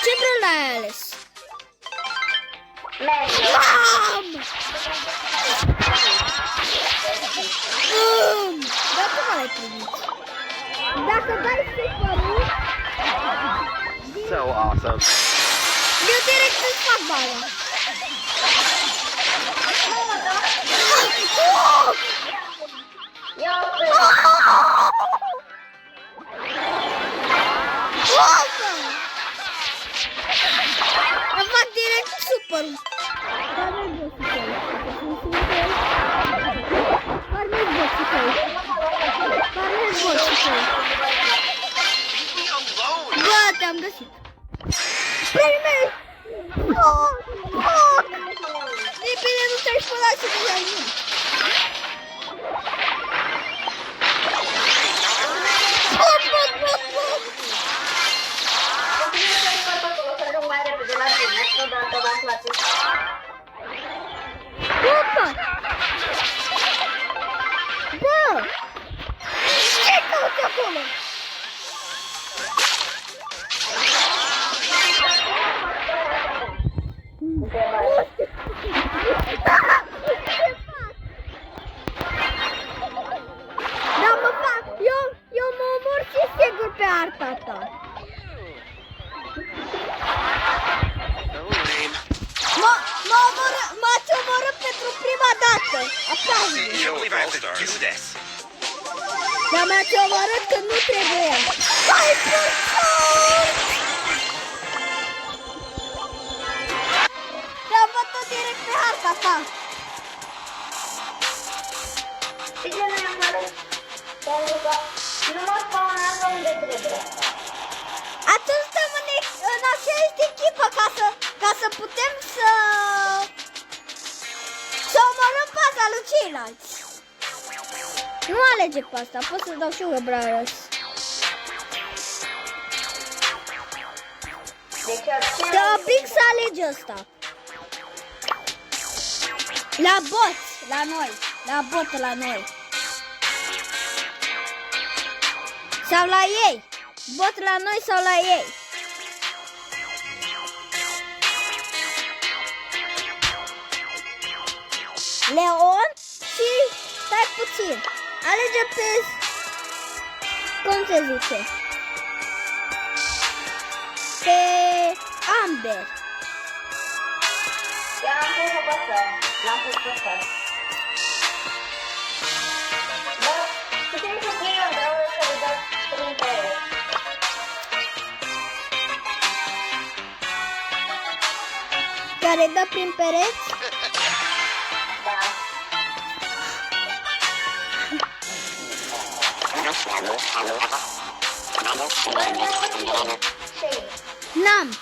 Ce vrei l-ai ales? Dar cum l-ai primit? Dacă dai super-ul, So awesome. eu direct îți fac bala. Îmi fac direct super-ul. Dar nu-i boții tăi. Bă, te-am găsit. Primei! Bine, nu te-ai spălat și deja nu. Opa! Bă! Ce cauți acolo? Da, mă fac! Eu mă omor și sigur pe arta ta. M-ați omorât pentru prima dată. Aplauze. Dar m-ați omorât când nu trebuia. Hai, purțor! Te-am bătut direct pe harta ta. Atunci stăm în aceeași echipă ca să putem să omorâm paza lui ceilalți. Nu alege pe asta, pot să dau și eu Braros. Te oblic să alegi ăsta. La boți, la noi. La bot la noi. Sau la ei. Bot la noi sau la ei. Leon și stai puțin. Alege pe... cum se zice? Pe Amber. L-am pus pe ăsta. Bă, putem să fie eu vreau să-i dau prin pereți. Care dă prin pereți? Da. N-am.